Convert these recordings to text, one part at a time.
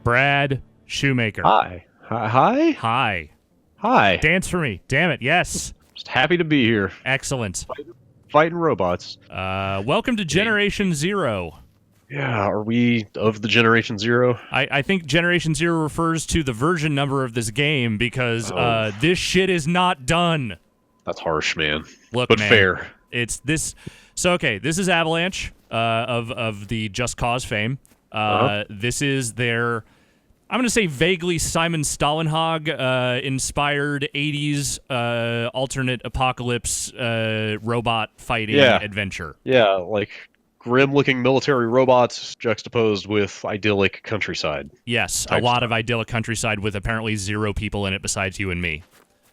Brad Shoemaker. Hi. Hi. Hi. Hi. Dance for me. Damn it. Yes. Just happy to be here. Excellent. Fighting robots. Welcome to Generation Zero. Yeah, are we of the Generation Zero? I think Generation Zero refers to the version number of this game because this shit is not done. That's harsh, man. Look, but man, fair. It's this. So, okay, this is Avalanche of the Just Cause fame. This is their, I'm going to say vaguely Simon Stalenhag inspired 80s alternate apocalypse robot fighting adventure. Yeah, like grim-looking military robots juxtaposed with idyllic countryside. Yes, a lot of idyllic countryside with apparently 0 people in it besides you and me.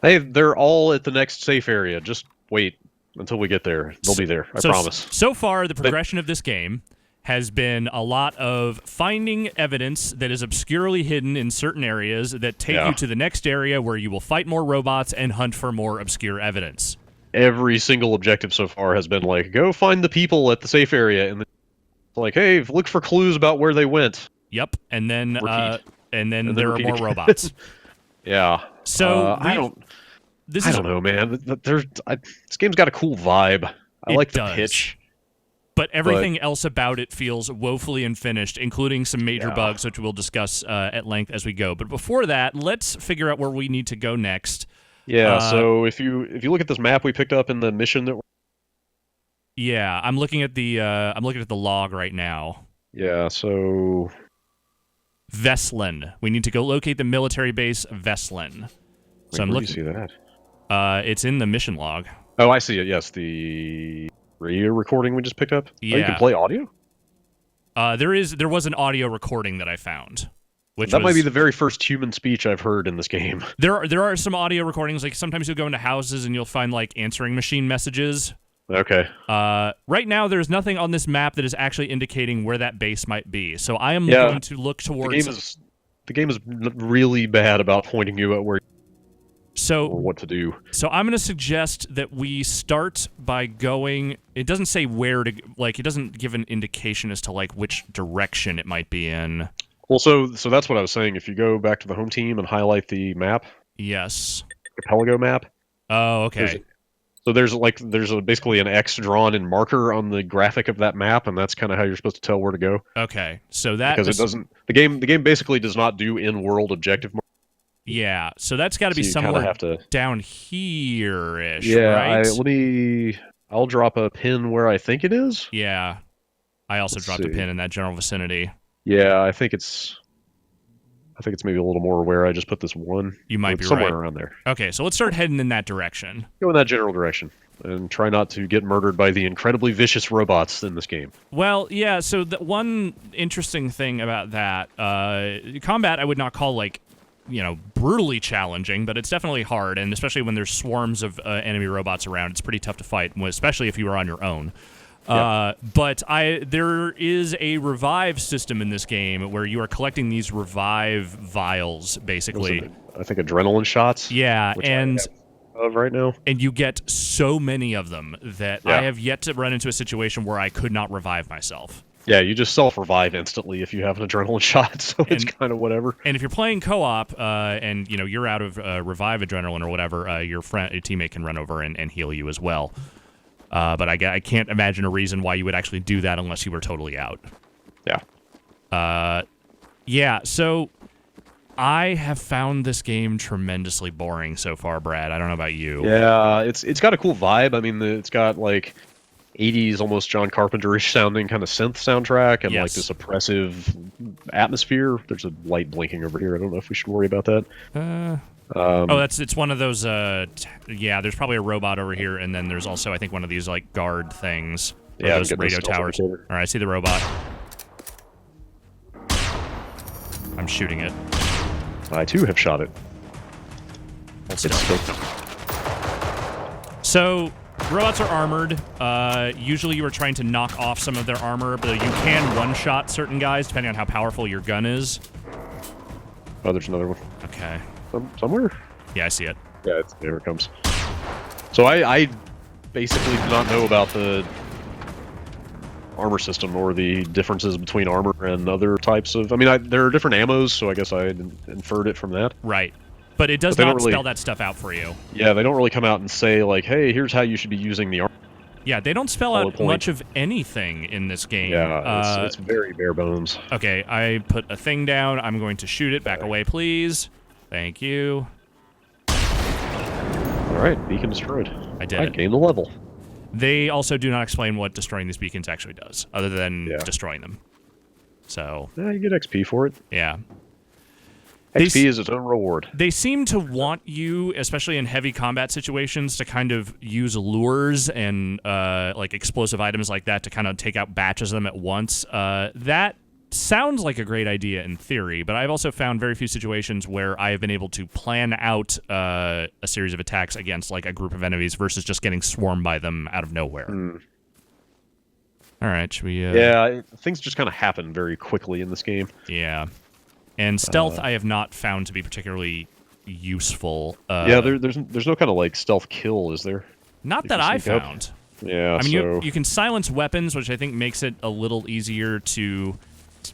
Hey, they're all at the next safe area. Just wait until we get there. They'll be there, I promise. So far, the progression of this game has been a lot of finding evidence that is obscurely hidden in certain areas that take you to the next area where you will fight more robots and hunt for more obscure evidence. Every single objective so far has been like, go find the people at the safe area, and like, hey, look for clues about where they went. Yep, and then there are more again. robots. Yeah. So I don't know, man. This game's got a cool vibe. I like the pitch. But everything else about it feels woefully unfinished, including some major bugs, which we'll discuss at length as we go. But before that, let's figure out where we need to go next. Yeah. So if you look at this map we picked up in the mission that. Yeah, I'm looking at the log right now. Yeah. So. Veslin. We need to go locate the military base Veslin. So I'm looking. Where do you see that? It's in the mission log. Oh, I see it. Yes, the radio recording we just picked up. Yeah. Oh, you can play audio. There was an audio recording that I found. That might be the very first human speech I've heard in this game. There are some audio recordings. Like sometimes you'll go into houses and you'll find like answering machine messages. Okay. Right now, there's nothing on this map that is actually indicating where that base might be. So I am going to look towards. The game is really bad about pointing you at where. Or what to do. So I'm going to suggest that we start by going. It doesn't say where to. Like it doesn't give an indication as to like which direction it might be in. Well, so that's what I was saying. If you go back to the home team and highlight the map. Yes. Archipelago map. Oh, okay. There's basically an X drawn in marker on the graphic of that map, and that's kind of how you're supposed to tell where to go. Okay, so that because it doesn't. The game basically does not do in-world objective. Yeah, so that's got to be somewhere down here-ish. Yeah, right? I'll drop a pin where I think it is. Yeah, I also dropped a pin in that general vicinity. Yeah, I think it's maybe a little more where I just put this one. You might be somewhere right. around there. Okay, so let's start heading in that direction. Go in that general direction, and try not to get murdered by the incredibly vicious robots in this game. Well, yeah, so the one interesting thing about that, combat I would not call, like, brutally challenging, but it's definitely hard, and especially when there's swarms of enemy robots around, it's pretty tough to fight, especially if you are on your own. But there is a revive system in this game where you are collecting these revive vials, basically. I think adrenaline shots. Yeah, and of right now, and you get so many of them that I have yet to run into a situation where I could not revive myself. Yeah, you just self-revive instantly if you have an adrenaline shot, so it's kind of whatever. And if you're playing co-op, and you're out of revive adrenaline or whatever, your teammate can run over and heal you as well. But I can't imagine a reason why you would actually do that unless you were totally out. Yeah. Yeah, so I have found this game tremendously boring so far, Brad. I don't know about you. Yeah, it's got a cool vibe. I mean, it's got like 80s, almost John Carpenter-ish sounding kind of synth soundtrack and like this oppressive atmosphere. There's a light blinking over here. I don't know if we should worry about that. It's one of those, there's probably a robot over here, and then there's also, I think, one of these, like, guard things. Yeah, those radio towers. All right, I see the robot. I'm shooting it. I, too, have shot it. So, robots are armored. Usually you are trying to knock off some of their armor, but you can one-shot certain guys, depending on how powerful your gun is. Oh, there's another one. Okay. Somewhere? Yeah, I see it. Yeah, there it comes. So I basically do not know about the armor system or the differences between armor and other types of. I mean, there are different ammos, so I guess I inferred it from that. Right. But it does But not spell that stuff out for you. Yeah, they don't really come out and say, like, hey, here's how you should be using the armor. Yeah, they don't spell out much of anything in this game. Yeah, it's very bare bones. Okay, I put a thing down. I'm going to shoot it. Back away, please. Thank you. All right, beacon destroyed. I did it. Gained the level. They also do not explain what destroying these beacons actually does, other than destroying them. So. Yeah, you get XP for it. Yeah. XP is its own reward. They seem to want you, especially in heavy combat situations, to kind of use lures and like explosive items like that to kind of take out batches of them at once. That sounds like a great idea in theory, but I've also found very few situations where I have been able to plan out a series of attacks against like a group of enemies versus just getting swarmed by them out of nowhere. All right, should we... Yeah, things just kind of happen very quickly in this game. Yeah. And stealth I have not found to be particularly useful. Yeah, there's no kind of like stealth kill, is there? Not that I found. Yeah, I mean, you can silence weapons, which I think makes it a little easier to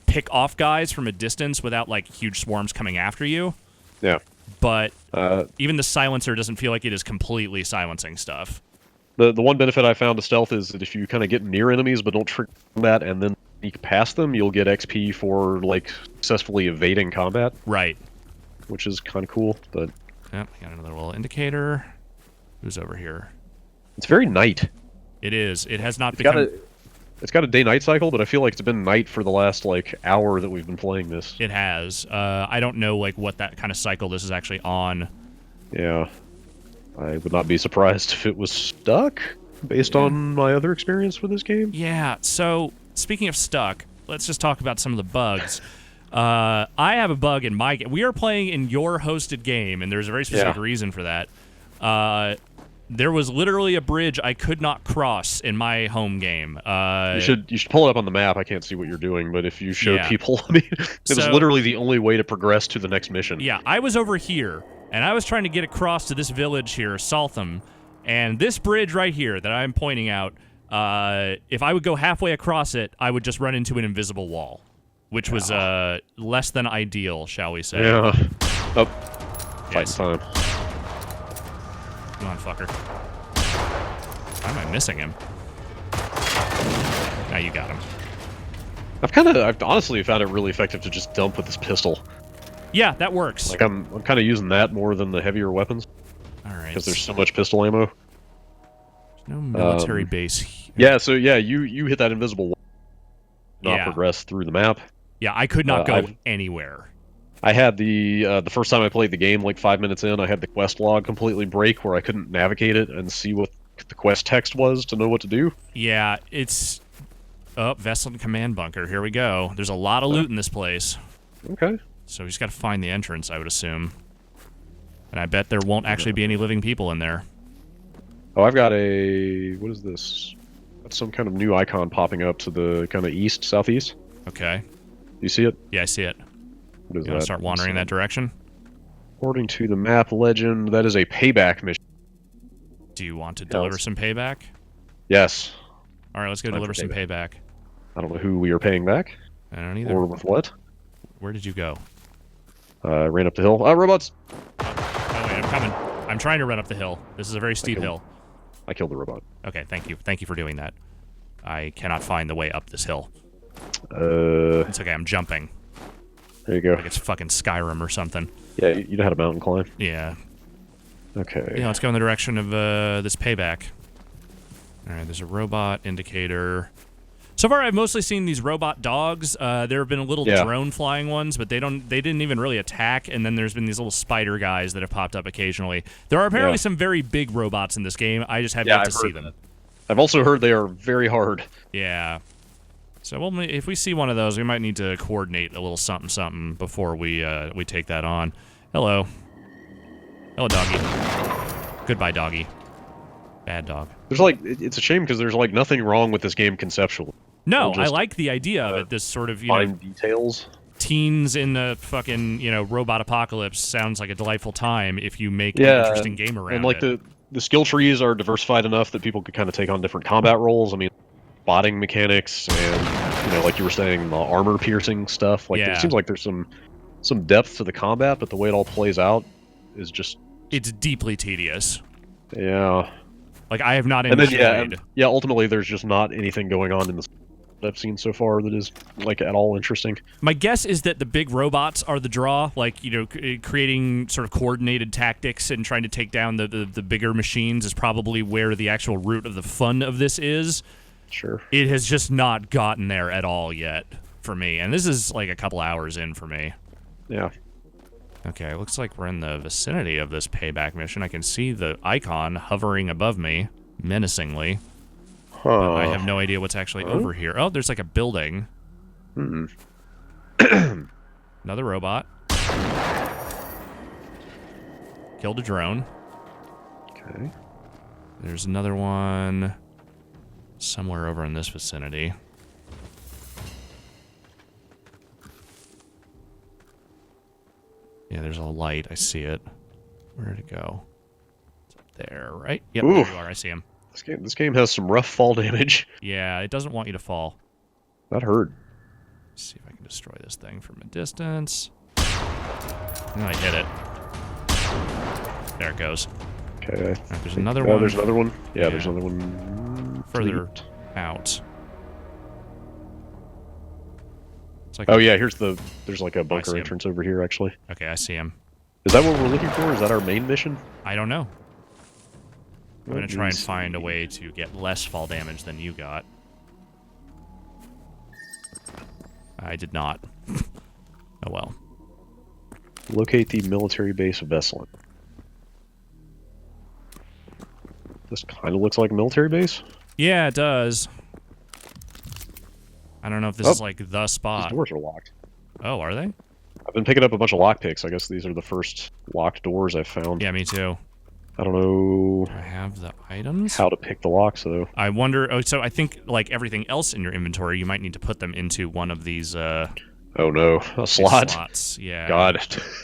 pick off guys from a distance without like huge swarms coming after you. Yeah. But even the silencer doesn't feel like it is completely silencing stuff. The one benefit I found to stealth is that if you kind of get near enemies but don't trigger combat and then sneak past them, you'll get XP for like successfully evading combat. Right. Which is kind of cool. But yep, got another little indicator. Who's over here? It's very night. It is. It has not become. It's got a day-night cycle, but I feel like it's been night for the last like hour that we've been playing this. It has. I don't know like what that kind of cycle this is actually on. Yeah. I would not be surprised if it was stuck, based on my other experience with this game. Yeah, so, speaking of stuck, let's just talk about some of the bugs. I have a bug in my game. We are playing in your hosted game, and there's a very specific reason for that. There was literally a bridge I could not cross in my home game. You should pull it up on the map. I can't see what you're doing, but if you show people, I mean, it was literally the only way to progress to the next mission. Yeah, I was over here, and I was trying to get across to this village here, Saltham, and this bridge right here that I'm pointing out, if I would go halfway across it, I would just run into an invisible wall, which was less than ideal, shall we say. Yeah. Oh, fight time. Come on, fucker. Why am I missing him? Now you got him. I've honestly found it really effective to just dump with this pistol. Yeah, that works. Like I'm kind of using that more than the heavier weapons. All right. Because there's so much pistol ammo. There's no military base here. Yeah, so yeah, you hit that invisible wall. Not progress through the map. Yeah, I could not go anywhere. I had the first time I played the game, like 5 minutes in, I had the quest log completely break where I couldn't navigate it and see what the quest text was to know what to do. Yeah, it's... Oh, Vessel and Command Bunker. Here we go. There's a lot of loot in this place. Okay. So we just got to find the entrance, I would assume. And I bet there won't actually be any living people in there. Oh, I've got a... What is this? That's some kind of new icon popping up to the kind of east, southeast. Okay. You see it? Yeah, I see it. What is you want to start wandering in that direction? According to the map legend, that is a payback mission. Do you want to deliver some payback? Yes. All right, let's go deliver some payback. I don't know who we are paying back. I don't either. Or with what. Where did you go? Ran up the hill. Robots! Oh, wait, I'm coming. I'm trying to run up the hill. This is a very steep hill. I killed the robot. Okay, thank you. Thank you for doing that. I cannot find the way up this hill. It's okay, I'm jumping. There you go. Like it's fucking Skyrim or something. Yeah, you know how to mountain climb. Yeah. Okay. Yeah, let's go in the direction of this payback. All right, there's a robot indicator. So far, I've mostly seen these robot dogs. There have been little drone flying ones, but they didn't even really attack. And then there's been these little spider guys that have popped up occasionally. There are apparently some very big robots in this game. I just have yet to see them. I've also heard they are very hard. Yeah. So if we see one of those, we might need to coordinate a little something before we take that on. Hello. Hello, doggy. Goodbye, doggy. Bad dog. There's like, it's a shame because there's like nothing wrong with this game conceptually. No, I like the idea of it. This sort of, fine details. Teens in the fucking, robot apocalypse sounds like a delightful time if you make an interesting game around it. And like it. the skill trees are diversified enough that people could kind of take on different combat roles. I mean, spotting mechanics and, like you were saying, the armor piercing stuff. Like, it seems like there's some depth to the combat, but the way it all plays out is just... It's deeply tedious. Yeah. Like, I have not enjoyed... And then, yeah, ultimately there's just not anything going on in the that I've seen so far that is, like, at all interesting. My guess is that the big robots are the draw, like, creating sort of coordinated tactics and trying to take down the bigger machines is probably where the actual root of the fun of this is. Sure. It has just not gotten there at all yet for me, and this is, like, a couple hours in for me. Yeah. Okay, looks like we're in the vicinity of this payback mission. I can see the icon hovering above me, menacingly. But I have no idea what's actually over here. Oh, there's like a building. Another robot. Killed a drone. Okay. There's another one somewhere over in this vicinity. Yeah, there's a light. I see it. Where did it go? It's up there, right? Yep, there you are. I see him. This game has some rough fall damage. Yeah, it doesn't want you to fall. That hurt. Let's see if I can destroy this thing from a distance. And I hit it. There it goes. Okay. Right, there's another one. There's another one. Yeah, there's another one. Further out. It's like yeah, there's like a bunker entrance over here, actually. Okay, I see him. Is that what we're looking for? Is that our main mission? I don't know. I'm going to try and find a way to get less fall damage than you got. I did not. Oh well. Locate the military base of Vesselin. This kind of looks like a military base. Yeah, it does. I don't know if this is like the spot. These doors are locked. Oh, are they? I've been picking up a bunch of lockpicks. I guess these are the first locked doors I've found. Yeah, me too. I don't know. I have the items. How to pick the locks, though. I wonder. Oh, so I think like everything else in your inventory, you might need to put them into one of these. Oh no, a slot. Slots. Yeah. God,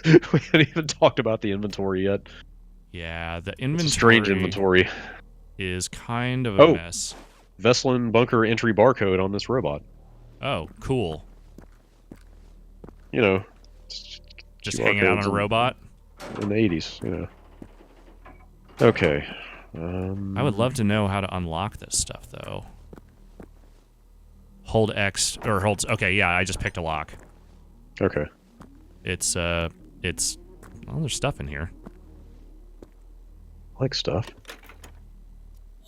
we haven't even talked about the inventory yet. Yeah, the inventory. It's a strange inventory. Is kind of a mess. Vesselin bunker entry barcode on this robot. Oh, cool. You know, just hanging out on a robot in the 80s. You know. Okay. I would love to know how to unlock this stuff, though. Hold X or hold. Okay, yeah, I just picked a lock. Okay. It's well, there's stuff in here. I like stuff.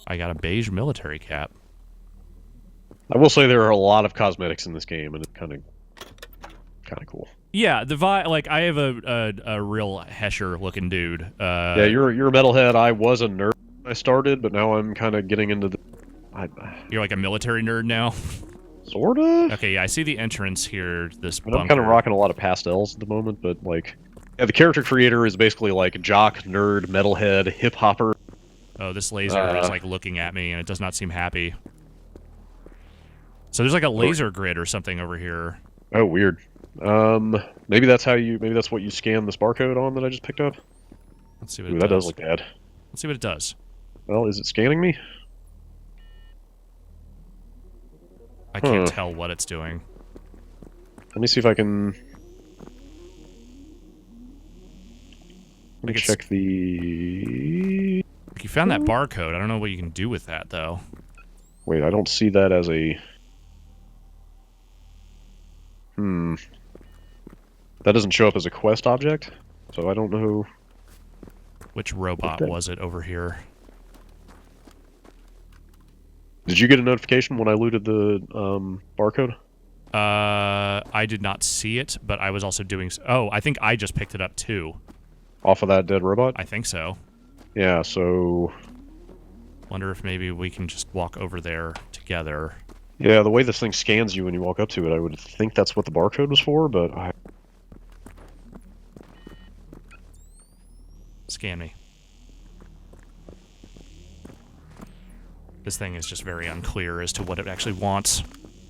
I got a beige military cap. I will say there are a lot of cosmetics in this game, and it's kind of cool. Yeah, the vibe. Like I have a real Hesher looking dude. Yeah, you're a metalhead. I was a nerd when I started, but now I'm kind of getting into the. You're like a military nerd now. Sorta. Okay, yeah, I see the entrance here. This bunker. I'm kind of rocking a lot of pastels at the moment, but like, yeah, the character creator is basically like jock, nerd, metalhead, hip hopper. Oh, this laser is like looking at me, and it does not seem happy. So there's like a laser grid or something over here. Oh, weird. Maybe that's what you scan this barcode on that I just picked up. Let's see what it does. That does look bad. Let's see what it does. Well, is it scanning me? I can't tell what it's doing. Let me see if I can. Let me check the. You found that barcode. I don't know what you can do with that, though. Wait, I don't see that as a. That doesn't show up as a quest object, so I don't know. Which robot was it over here? Did you get a notification when I looted the barcode? I did not see it, but I was also doing. Oh, I think I just picked it up too. Off of that dead robot? I think so. Yeah, so. Wonder if maybe we can just walk over there together. Yeah, the way this thing scans you when you walk up to it, I would think that's what the barcode was for, but I. Scan me. This thing is just very unclear as to what it actually wants.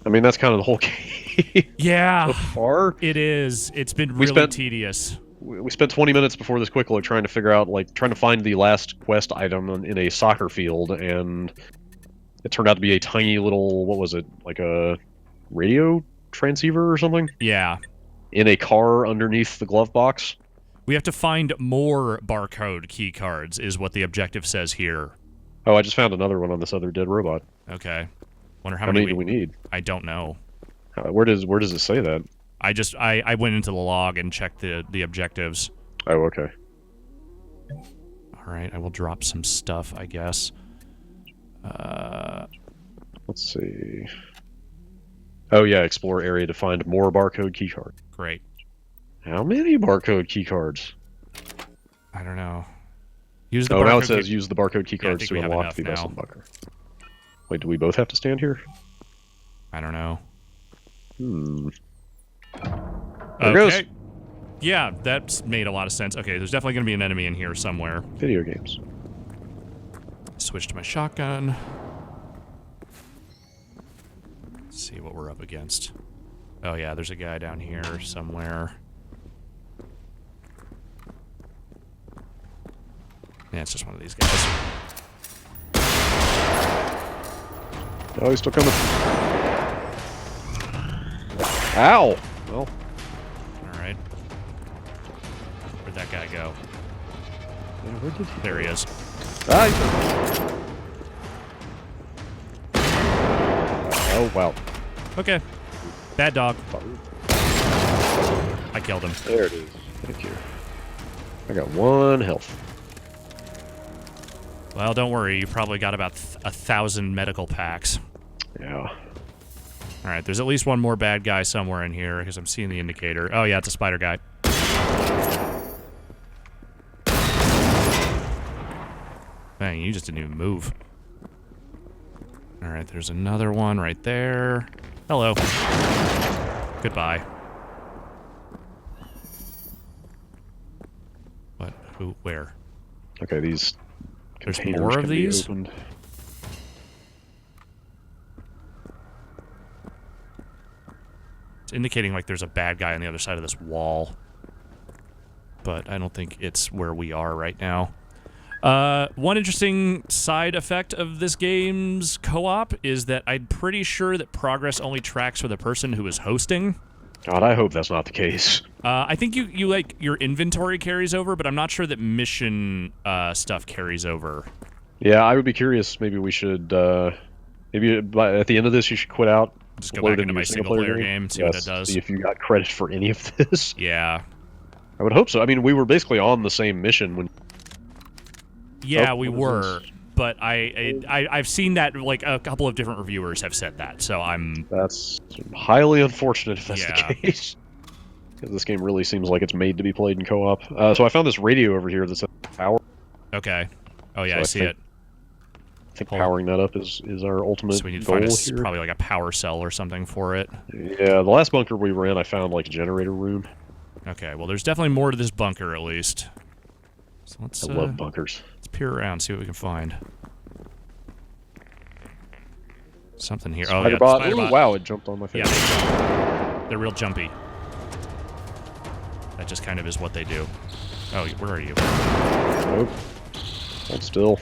I mean, that's kind of the whole game. Yeah. So far. It is. It's been really tedious. We spent 20 minutes before this quick look trying to figure out, trying to find the last quest item in a soccer field, and it turned out to be a tiny little, what was it, like a radio transceiver or something? Yeah. In a car underneath the glove box. We have to find more barcode key cards, is what the objective says here. Oh, I just found another one on this other dead robot. Okay. Wonder how many do we need? I don't know. Where does it say that? I went into the log and checked the objectives. Oh, okay. All right, I will drop some stuff, I guess. Let's see. Oh yeah, explore area to find more barcode keycards. Great. How many barcode keycards? I don't know. Use the now it says use the barcode keycards to unlock the now. vessel bunker. Wait, do we both have to stand here? I don't know. There it goes. Yeah, that's made a lot of sense. Okay, there's definitely going to be an enemy in here somewhere. Video games. Switch to my shotgun. Let's see what we're up against. Oh yeah, there's a guy down here somewhere. Yeah, it's just one of these guys. Oh, he's still coming. Ow! Well. Alright. Where'd that guy go? Yeah, where did he There he is. Ah, oh, wow. Okay. Bad dog. I killed him. There it is. Thank you. I got 1 health. Well, don't worry. You probably got about 1,000 medical packs. Yeah. Alright, there's at least one more bad guy somewhere in here, because I'm seeing the indicator. Oh yeah, it's a spider guy. Dang, you just didn't even move. Alright, there's another one right there. Hello. Goodbye. What? Who? Where? Okay, these There's containers more of can be these? opened. It's indicating like there's a bad guy on the other side of this wall. But I don't think it's where we are right now. One interesting side effect of this game's co-op is that I'm pretty sure that progress only tracks for the person who is hosting. God, I hope that's not the case. I think you like your inventory carries over, but I'm not sure that mission stuff carries over. Yeah, I would be curious. Maybe we should. Maybe at the end of this, you should quit out. Just go back into my single-player game, see what it does. See if you got credit for any of this. Yeah. I would hope so. I mean, we were basically on the same mission when. Yeah, we were, but I've seen that like a couple of different reviewers have said that, so I'm. That's highly unfortunate if that's the case. Because this game really seems like it's made to be played in co-op. So I found this radio over here that says power. Okay. Oh yeah, So I see it. I think powering that up is our ultimate So we need to goal find here. probably like a power cell or something for it. Yeah, the last bunker we were in, I found like a generator room. Okay, well there's definitely more to this bunker at least. So let's. I love bunkers. Let's peer around, see what we can find. Something here. Oh yeah, Spider-Bot. Spider-Bot. Ooh, wow, it jumped on my face. Yeah, they're real jumpy. That just kind of is what they do. Oh, where are you? Nope. Hold still.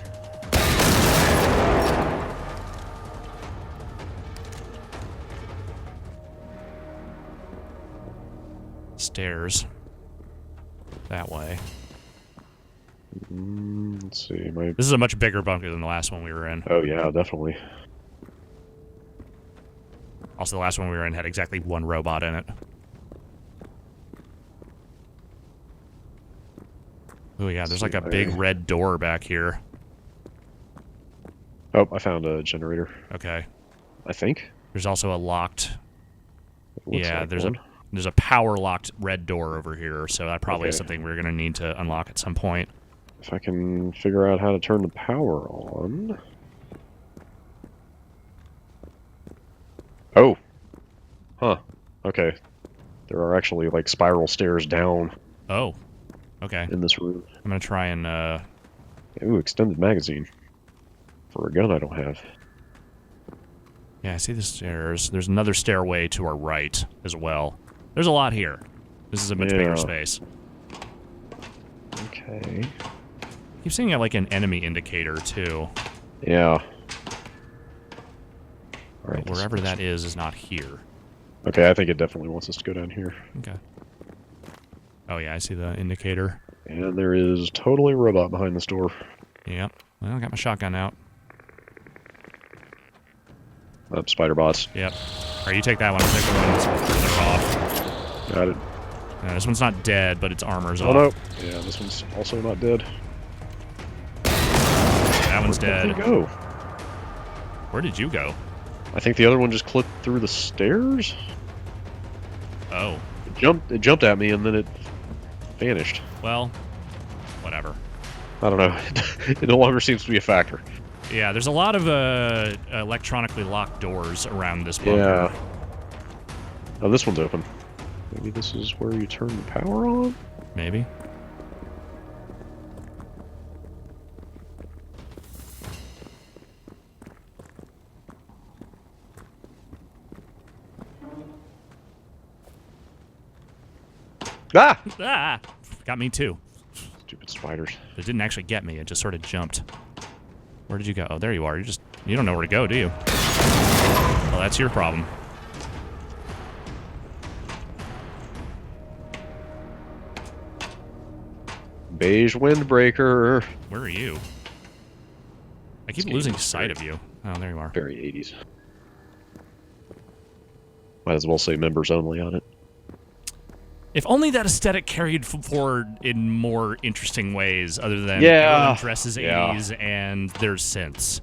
Stairs. That way. Let's see. This is a much bigger bunker than the last one we were in. Oh yeah, definitely. Also, the last one we were in had exactly one robot in it. Oh yeah, there's like a big red door back here. Oh, I found a generator. Okay. I think. There's also a locked. Yeah, like there's a power locked red door over here, so that probably is something we're gonna need to unlock at some point. If I can figure out how to turn the power on. Oh. Huh. Okay. There are actually like spiral stairs down. Oh. Okay. In this room. I'm gonna try and Ooh, extended magazine. For a gun I don't have. Yeah, I see the stairs. There's another stairway to our right as well. There's a lot here. This is a much bigger space. Okay. Keep seeing like an enemy indicator too. Yeah. All right, Wherever that is not here. Okay, I think it definitely wants us to go down here. Okay. Oh yeah, I see the indicator. And there is totally a robot behind this door. Yep. Well, I got my shotgun out. Spider bots. Yep. Alright, you take that one. I'll take the one that's further off. Got it. No, this one's not dead, but its armor's off. Oh no. Yeah, this one's also not dead. That one's Where dead. did it go? Where did you go? I think the other one just clipped through the stairs. Oh. It jumped at me and then it vanished. Well, whatever. I don't know. It no longer seems to be a factor. Yeah, there's a lot of electronically locked doors around this bunker. Yeah. Oh, this one's open. Maybe this is where you turn the power on? Maybe. Ah! Ah! Got me too. Stupid spiders. It didn't actually get me, it just sort of jumped. Where did you go? Oh, there you are. You don't know where to go, do you? Well, that's your problem. Beige windbreaker. Where are you? I keep This losing game is sight of you. Oh, there you are. Very 80s. Might as well say members only on it. If only that aesthetic carried forward in more interesting ways, other than Yeah. everyone dresses Yeah. 80s and there's synths.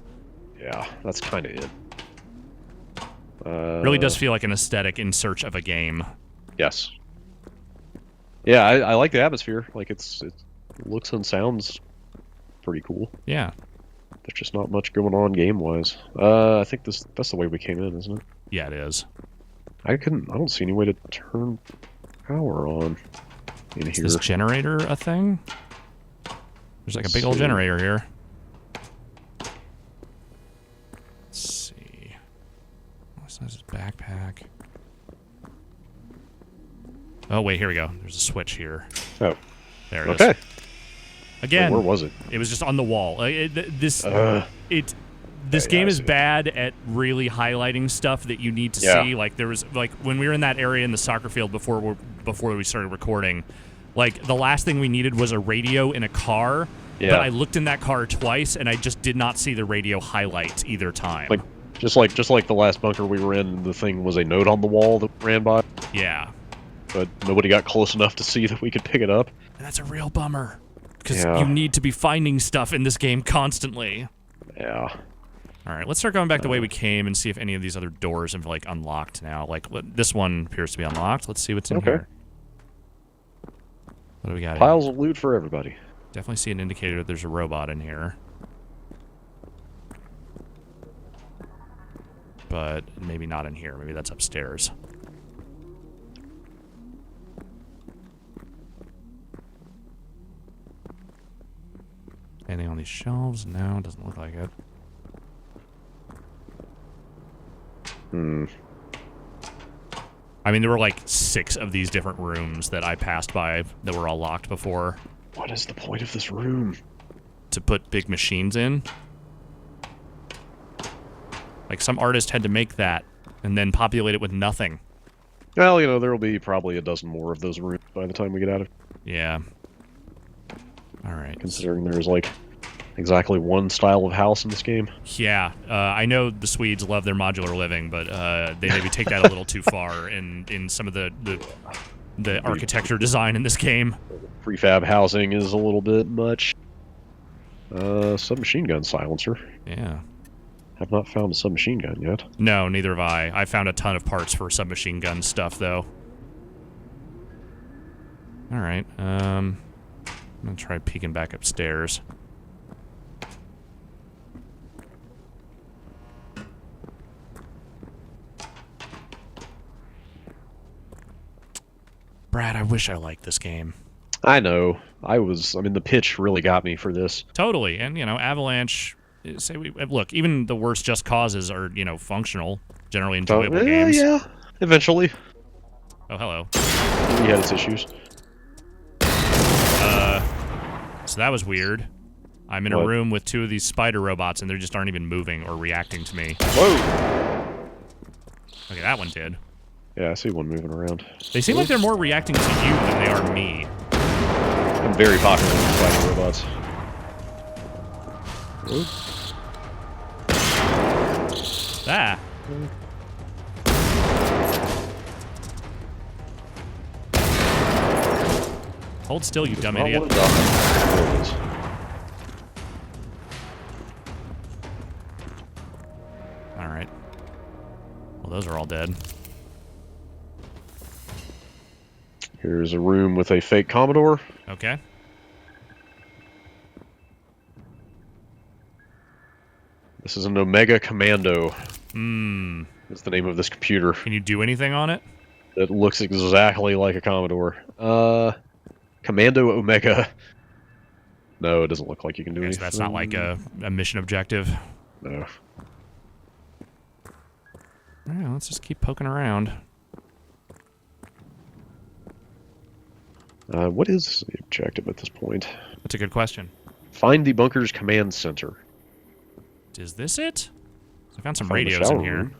Yeah, that's kind of it. Really does feel like an aesthetic in search of a game. Yes. Yeah, I like the atmosphere. Like it looks and sounds pretty cool. Yeah. There's just not much going on game-wise. I think that's the way we came in, isn't it? Yeah, it is. I don't see any way to turn power on in Is here. this generator a thing? There's like a big old see. generator here. Let's see. What's this backpack? Oh, wait, here we go. There's a switch here. Oh, There it is. okay. Again, Wait, where was it? it was just on the wall. This Yeah, game I is see it. bad at really highlighting stuff that you need to Yeah. see. Like there was when we were in that area in the soccer field before we started recording. Like the last thing we needed was a radio in a car. Yeah. But I looked in that car twice and I just did not see the radio highlight either time. Like just like the last bunker we were in, the thing was a note on the wall that ran by, yeah, but nobody got close enough to see that we could pick it up. and that's a real bummer because Yeah. you need to be finding stuff in this game constantly. Yeah. All right, let's start going back the way we came and see if any of these other doors have like unlocked now. Like this one appears to be unlocked. Let's see what's in Okay. here. What do we got? in Piles of loot for everybody. Definitely see an indicator that there's a robot in here. But maybe not in here. Maybe that's upstairs. Anything on these shelves? No, it doesn't look like it. Hmm. I mean, there were like 6 of these different rooms that I passed by that were all locked before What is the point of this room? to put big machines in. Like some artist had to make that and then populate it with nothing. Well, there will be probably a dozen more of those rooms by the time we get out of. Yeah. All right. Considering there's like exactly one style of house in this game. Yeah, I know the Swedes love their modular living, but they maybe take that a little too far in some of the architecture design in this game. Prefab housing is a little bit much. Submachine gun silencer. Yeah. Have not found a submachine gun yet. No, neither have I. I found a ton of parts for submachine gun stuff, though. All right. I'm gonna try peeking back upstairs. Brad, I wish I liked this game. I know. I mean, the pitch really got me for this. Totally, and Avalanche. Look, even the worst Just Causes are functional, generally enjoyable games. Yeah, eventually. Oh, hello. He had its issues. So that was weird. I'm in a What? room with 2 of these spider robots, and they just aren't even moving or reacting to me. Whoa! Okay, that one did. Yeah, I see one moving around. They seem like they're more reacting to you than they are me. I'm very popular with fighting robots. Ah. Hold still, you dumb idiot. There it is. Alright. Well, those are all dead. Here's a room with a fake Commodore. Okay. This is an Omega Commando. Hmm. Is the name of this computer. Can you do anything on it? It looks exactly like a Commodore. Commando Omega. No, it doesn't look like you can do anything. So that's not like a mission objective. No. Alright, let's just keep poking around. What is the objective at this point? That's a good question. Find the bunker's command center. Is this it? I found some Find the radios in shower here. room.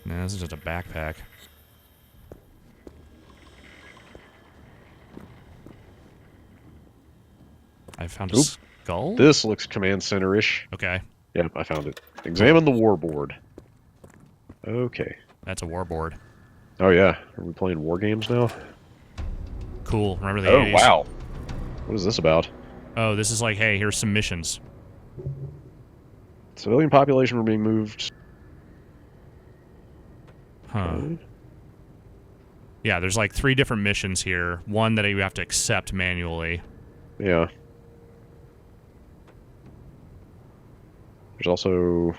No, this is just a backpack. I found a skull? This looks command center-ish. Okay. Yep, I found it. Examine the war board. Okay. That's a war board. Oh yeah, are we playing war games now? Cool. Remember the 80s? Wow. What is this about? Oh, this is like, hey, here's some missions. Civilian population were being moved. Huh. Yeah, there's like 3 different missions here. One that you have to accept manually. Yeah. There's also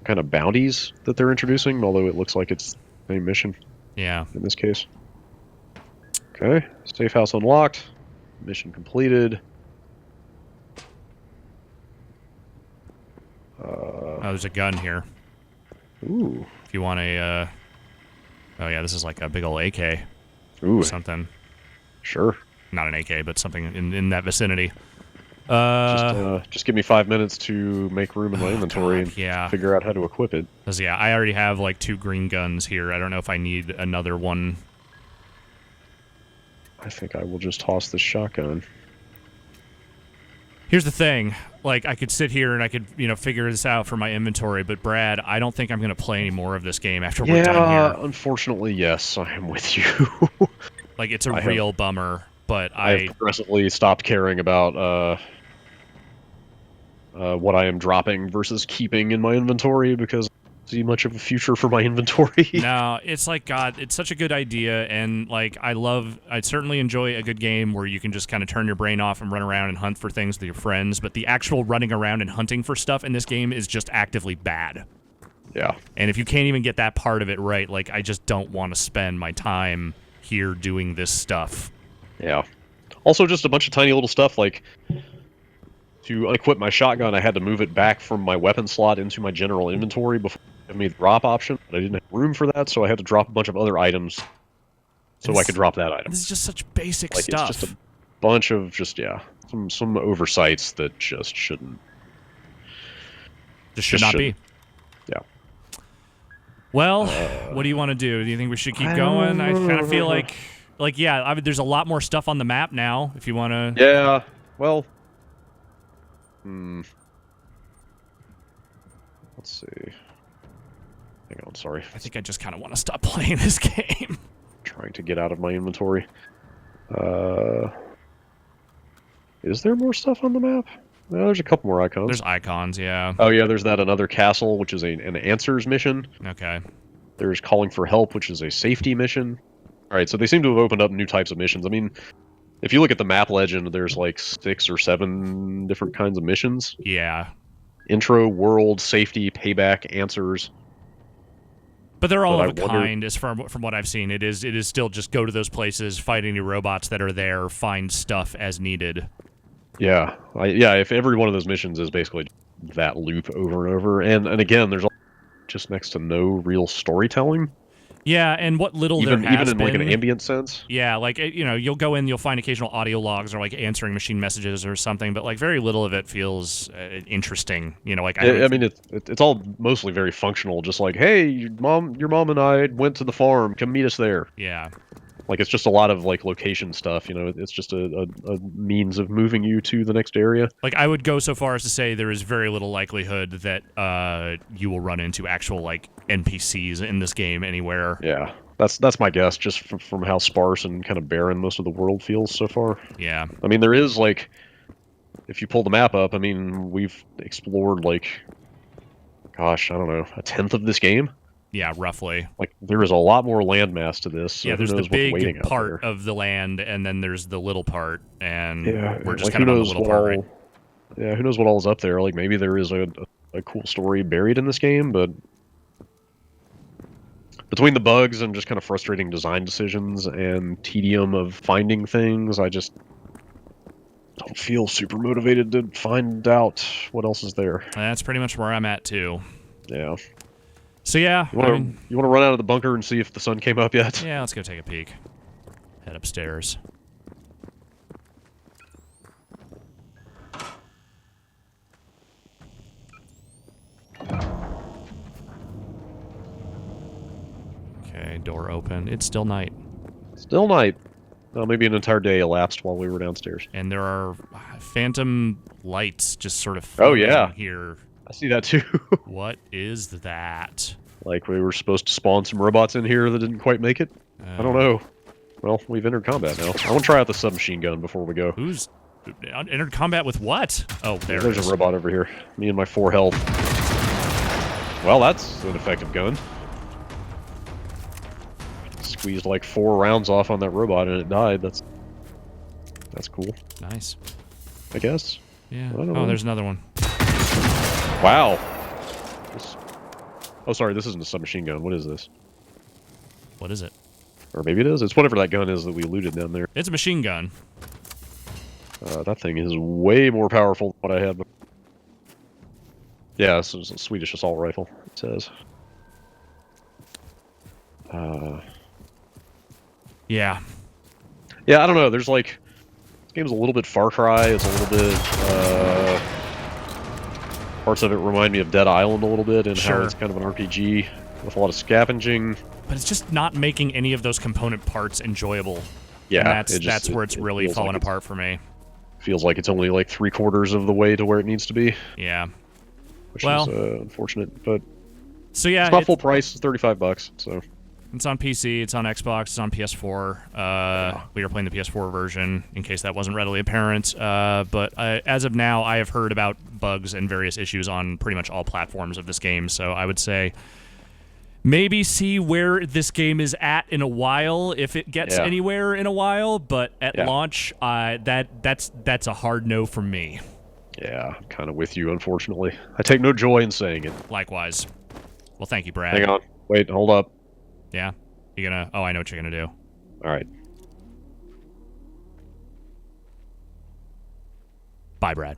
kind of bounties that they're introducing, although it looks like it's the same mission Yeah. in this case. Okay, safe house unlocked. Mission completed. Oh, there's a gun here. Ooh. If you want a, oh yeah, this is like a big old AK. Ooh. Or something. Sure. Not an AK, but something in that vicinity. Just give me 5 minutes to make room in my inventory and yeah. figure out how to equip it. 'Cause, yeah, I already have like 2 green guns here. I don't know if I need another one. I think I will just toss this shotgun. Here's the thing. Like, I could sit here and I could, figure this out for my inventory, but Brad, I don't think I'm going to play any more of this game after we're done here. Unfortunately, yes, I am with you. Like, it's a real bummer, but I have progressively stopped caring about what I am dropping versus keeping in my inventory because I don't see much of a future for my inventory. No, it's like, God, it's such a good idea, and, like, I certainly enjoy a good game where you can just kind of turn your brain off and run around and hunt for things with your friends, but the actual running around and hunting for stuff in this game is just actively bad. Yeah. And if you can't even get that part of it right, like, I just don't want to spend my time here doing this stuff. Yeah. Also, just a bunch of tiny little stuff, like, to equip my shotgun, I had to move it back from my weapon slot into my general inventory before it gave me the drop option. But I didn't have room for that, so I had to drop a bunch of other items so I could drop that item. This is just such basic like, stuff. It's just a bunch of some oversights that just shouldn't. Just should not be. Yeah. Well, what do you want to do? Do you think we should keep going? I kind of feel like yeah, there's a lot more stuff on the map now. If you want to. Yeah. Well. Let's see. Hang on, sorry. I think I just kind of want to stop playing this game. Trying to get out of my inventory. Is there more stuff on the map? No, there's a couple more icons. There's icons, yeah. Oh yeah, there's that another castle, which is an answers mission. Okay. There's calling for help, which is a safety mission. All right, so they seem to have opened up new types of missions. I mean, if you look at the map legend, there's like 6 or 7 different kinds of missions. Yeah. Intro, world, safety, payback, answers. But they're all of a kind, as from what I've seen. It is still just go to those places, fight any robots that are there, find stuff as needed. Yeah, if every one of those missions is basically that loop over and over, and again, there's just next to no real storytelling. Yeah, and what little even there has in been, like an ambient sense. Yeah, like you'll go in, you'll find occasional audio logs or like answering machine messages or something, but like very little of it feels interesting. Like I mean, it's all mostly very functional. Just like, hey, your mom and I went to the farm. Come meet us there. yeah, Like it's just a lot of like location stuff. It's just a means of moving you to the next area. like I would go so far as to say there is very little likelihood that you will run into actual like NPCs in this game anywhere. Yeah, that's my guess, just from how sparse and kind of barren most of the world feels so far. Yeah, I mean, there is like, if you pull the map up, I mean, we've explored like, gosh, I don't know, a tenth of this game. yeah, roughly. Like, there is a lot more landmass to this. So Yeah, there's who the knows what's waiting big out part there. of the land, and then there's the little part, and Yeah, we're just like, kind who of on the knows little what part, all? right? Yeah, who knows what all is up there? Like, maybe there is a cool story buried in this game, but between the bugs and just kind of frustrating design decisions and tedium of finding things, I just don't feel super motivated to find out what else is there. That's pretty much where I'm at too. Yeah. So yeah, You want to run out of the bunker and see if the sun came up yet? yeah, let's go take a peek. Head upstairs. Okay, door open. It's still night. Still night. Well, maybe an entire day elapsed while we were downstairs. And there are phantom lights just sort of Oh, floating yeah. here. I see that too. What is that? Like we were supposed to spawn some robots in here that didn't quite make it? I don't know. Well, we've entered combat now. I want to try out the submachine gun before we go. Who's entered combat with what? Oh, there's a robot over here. Me and my 4 health. Well, that's an effective gun. Squeezed like 4 rounds off on that robot and it died. That's cool. Nice. I guess. Yeah. I don't Oh, know. there's another one. Wow. Oh, sorry, this isn't a submachine gun. What is this? What is it? Or maybe it is. It's whatever that gun is that we looted down there. It's a machine gun. That thing is way more powerful than what I had before. Yeah, this is a Swedish assault rifle, it says. Yeah. Yeah, I don't know. There's like... This game's a little bit Far Cry. It's a little bit... parts of it remind me of Dead Island a little bit, and how it's kind of an RPG with a lot of scavenging. But it's just not making any of those component parts enjoyable. Yeah, and that's where it's really falling apart for me. Feels like it's only like 3/4 of the way to where it needs to be. Yeah. Which is unfortunate, but so yeah, it's not full price. It's $35. So it's on PC, it's on Xbox, it's on PS4. We are playing the PS4 version in case that wasn't readily apparent. But as of now, I have heard about bugs and various issues on pretty much all platforms of this game. So I would say maybe see where this game is at in a while, if it gets anywhere in a while. But at launch, that's a hard no from me. Yeah, I'm kind of with you, unfortunately. I take no joy in saying it. Likewise. Well, thank you, Brad. Hang on. Wait, hold up. Yeah? You gonna... Oh, I know what you're gonna do. All right. Bye, Brad.